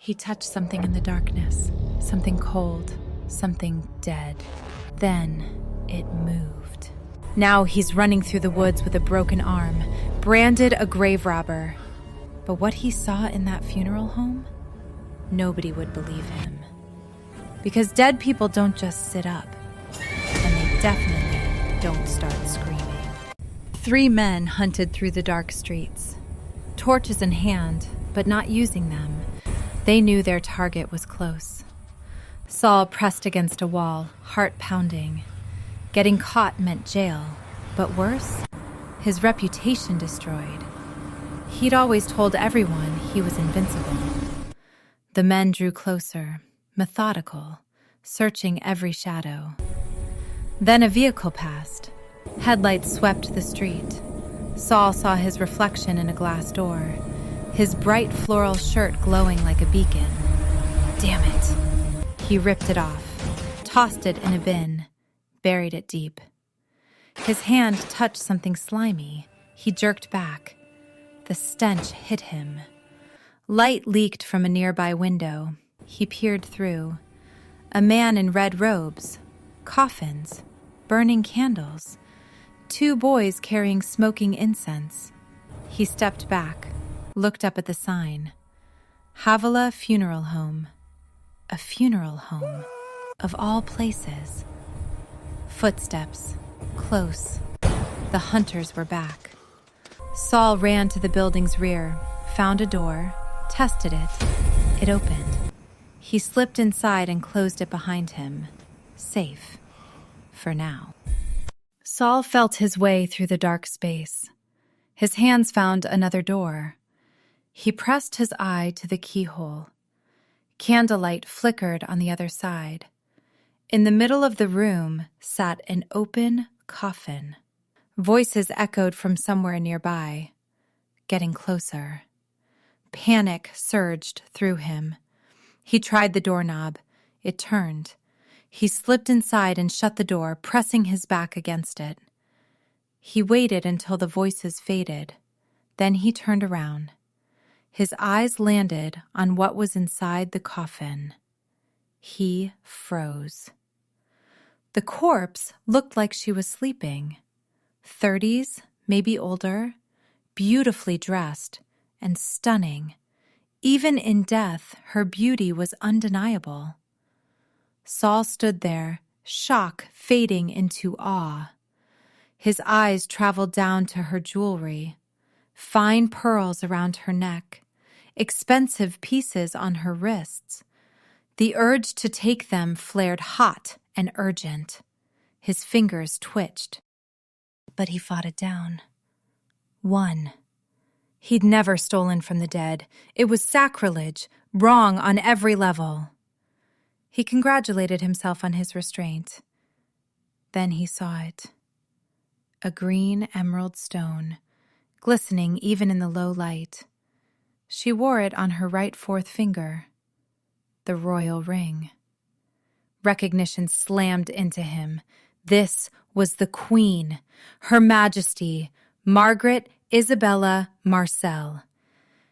He touched something in the darkness, something cold, something dead. Then it moved. Now he's running through the woods with a broken arm, branded a grave robber. But what he saw in that funeral home, nobody would believe him. Because dead people don't just sit up, and they definitely don't start screaming. 3 men hunted through the dark streets, torches in hand, but not using them. They knew their target was close. Saul pressed against a wall, heart pounding. Getting caught meant jail, but worse, his reputation destroyed. He'd always told everyone he was invincible. The men drew closer, methodical, searching every shadow. Then a vehicle passed. Headlights swept the street. Saul saw his reflection in a glass door, his bright floral shirt glowing like a beacon. Damn it. He ripped it off, tossed it in a bin, buried it deep. His hand touched something slimy. He jerked back. The stench hit him. Light leaked from a nearby window. He peered through. A man in red robes, coffins, burning candles, 2 boys carrying smoking incense. He stepped back, looked up at the sign. Havilah Funeral Home. A funeral home, of all places. Footsteps, close. The hunters were back. Saul ran to the building's rear, found a door, tested it. It opened. He slipped inside and closed it behind him. Safe. For now. Saul felt his way through the dark space. His hands found another door. He pressed his eye to the keyhole. Candlelight flickered on the other side. In the middle of the room sat an open coffin. Voices echoed from somewhere nearby, getting closer. Panic surged through him. He tried the doorknob. It turned. He slipped inside and shut the door, pressing his back against it. He waited until the voices faded. Then he turned around. His eyes landed on what was inside the coffin. He froze. The corpse looked like she was sleeping. 30s, maybe older, beautifully dressed, and stunning. Even in death, her beauty was undeniable. Saul stood there, shock fading into awe. His eyes traveled down to her jewelry, fine pearls around her neck, expensive pieces on her wrists. The urge to take them flared hot and urgent. His fingers twitched. But he fought it down. Won. He'd never stolen from the dead. It was sacrilege, wrong on every level. He congratulated himself on his restraint. Then he saw it. A green emerald stone, glistening even in the low light. She wore it on her right 4th finger. The royal ring. Recognition slammed into him. This was the Queen, Her Majesty, Margaret Isabella Marcel.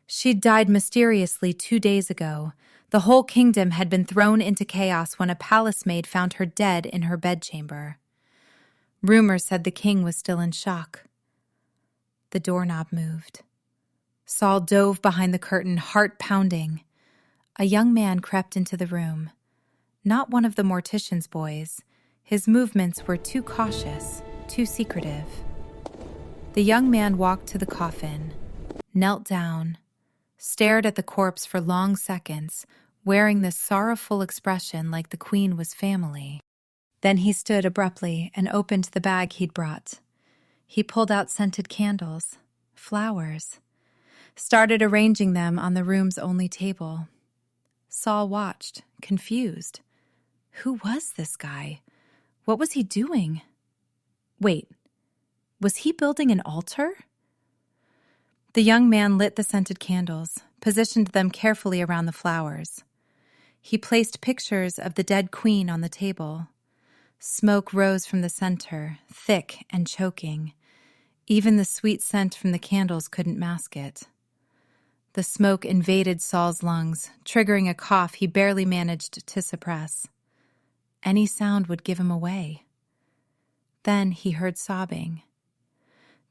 She'd died mysteriously 2 days ago. The whole kingdom had been thrown into chaos when a palace maid found her dead in her bedchamber. Rumors said the king was still in shock. The doorknob moved. Saul dove behind the curtain, heart pounding. A young man crept into the room. Not one of the mortician's boys. His movements were too cautious, too secretive. The young man walked to the coffin, knelt down, stared at the corpse for long seconds, wearing this sorrowful expression like the Queen was family. Then he stood abruptly and opened the bag he'd brought. He pulled out scented candles, flowers, started arranging them on the room's only table. Saul watched, confused. Who was this guy? What was he doing? Wait, was he building an altar? The young man lit the scented candles, positioned them carefully around the flowers. He placed pictures of the dead queen on the table. Smoke rose from the center, thick and choking. Even the sweet scent from the candles couldn't mask it. The smoke invaded Saul's lungs, triggering a cough he barely managed to suppress. Any sound would give him away. Then he heard sobbing.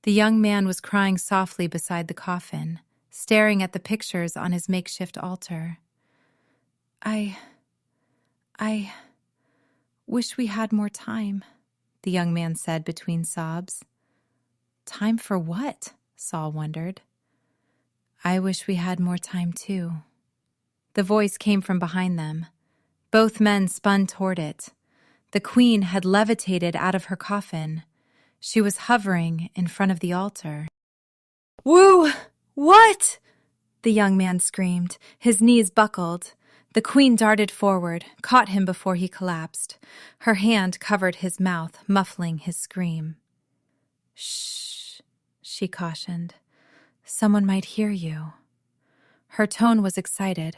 The young man was crying softly beside the coffin, staring at the pictures on his makeshift altar. I wish we had more time, the young man said between sobs. Time for what? Saul wondered. I wish we had more time too. The voice came from behind them. Both men spun toward it. The queen had levitated out of her coffin. She was hovering in front of the altar. Woo! What? The young man screamed. His knees buckled. The queen darted forward, caught him before he collapsed. Her hand covered his mouth, muffling his scream. Shh, she cautioned. Someone might hear you. Her tone was excited,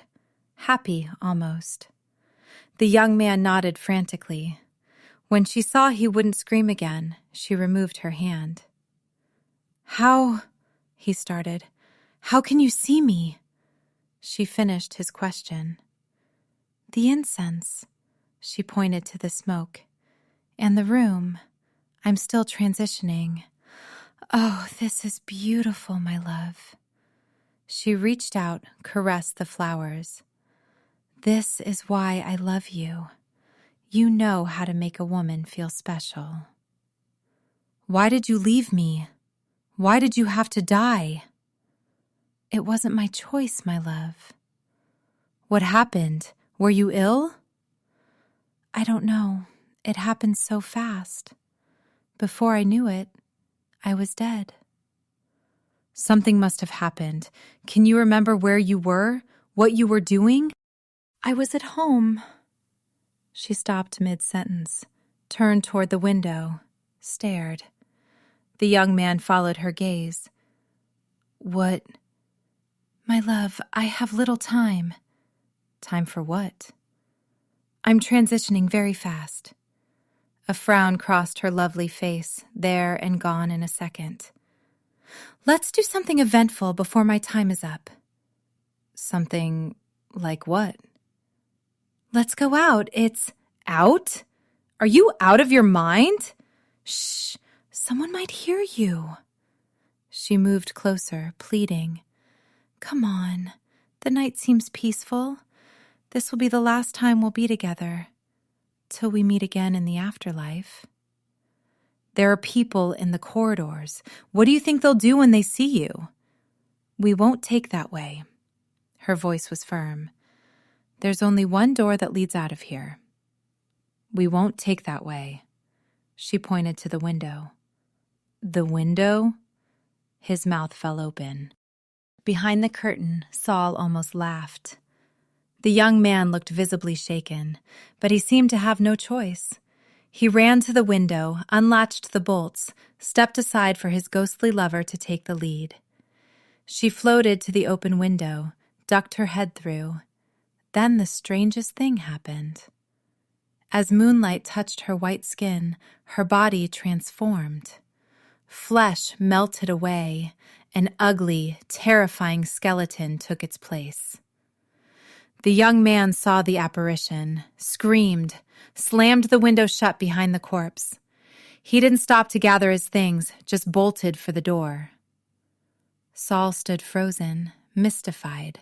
happy almost. The young man nodded frantically. When she saw he wouldn't scream again, she removed her hand. How, he started, how can you see me? She finished his question. The incense, she pointed to the smoke, and the room. I'm still transitioning. Oh, this is beautiful, my love. She reached out, caressed the flowers. This is why I love you. You know how to make a woman feel special. Why did you leave me? Why did you have to die? It wasn't my choice, my love. What happened? Were you ill? I don't know. It happened so fast. Before I knew it, I was dead. Something must have happened. Can you remember where you were? What you were doing? I was at home. She stopped mid-sentence, turned toward the window, stared. The young man followed her gaze. What? My love, I have little time. Time for what? I'm transitioning very fast. A frown crossed her lovely face, there and gone in a second. Let's do something eventful before my time is up. Something like what? Let's go out. It's out? Are you out of your mind? Shh, someone might hear you. She moved closer, pleading. Come on, the night seems peaceful. This will be the last time we'll be together, till we meet again in the afterlife. There are people in the corridors. What do you think they'll do when they see you? We won't take that way. Her voice was firm. There's only one door that leads out of here. We won't take that way. She pointed to the window. The window? His mouth fell open. Behind the curtain, Saul almost laughed. The young man looked visibly shaken, but he seemed to have no choice. He ran to the window, unlatched the bolts, stepped aside for his ghostly lover to take the lead. She floated to the open window, ducked her head through. Then the strangest thing happened. As moonlight touched her white skin, her body transformed. Flesh melted away. An ugly, terrifying skeleton took its place. The young man saw the apparition, screamed, slammed the window shut behind the corpse. He didn't stop to gather his things, just bolted for the door. Saul stood frozen, mystified.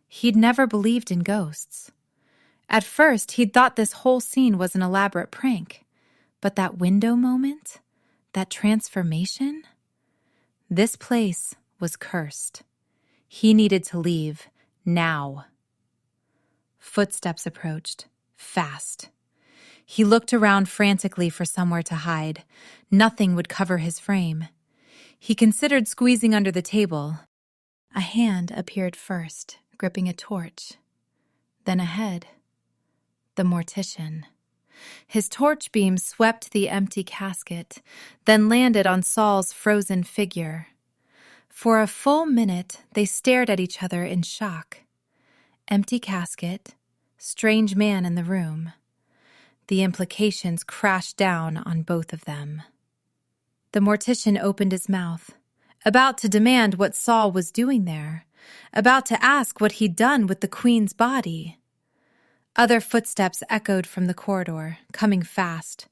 He'd never believed in ghosts. At first, he'd thought this whole scene was an elaborate prank. But that window moment, that transformation, this place was cursed. He needed to leave, now. Footsteps approached, fast. He looked around frantically for somewhere to hide. Nothing would cover his frame. He considered squeezing under the table. A hand appeared first, gripping a torch. Then a head. The mortician. His torch beam swept the empty casket, then landed on Saul's frozen figure. For a full minute, they stared at each other in shock. Empty casket, strange man in the room. The implications crashed down on both of them. The mortician opened his mouth, about to demand what Saul was doing there, about to ask what he'd done with the queen's body. Other footsteps echoed from the corridor, coming fast.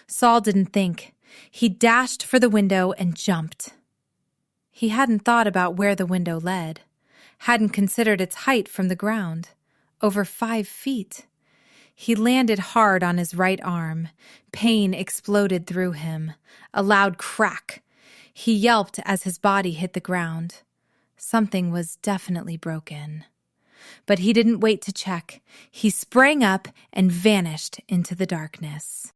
Saul didn't think. He dashed for the window and jumped. He hadn't thought about where the window led, hadn't considered its height from the ground. Over 5 feet. He landed hard on his right arm. Pain exploded through him. A loud crack. He yelped as his body hit the ground. Something was definitely broken. But he didn't wait to check. He sprang up and vanished into the darkness.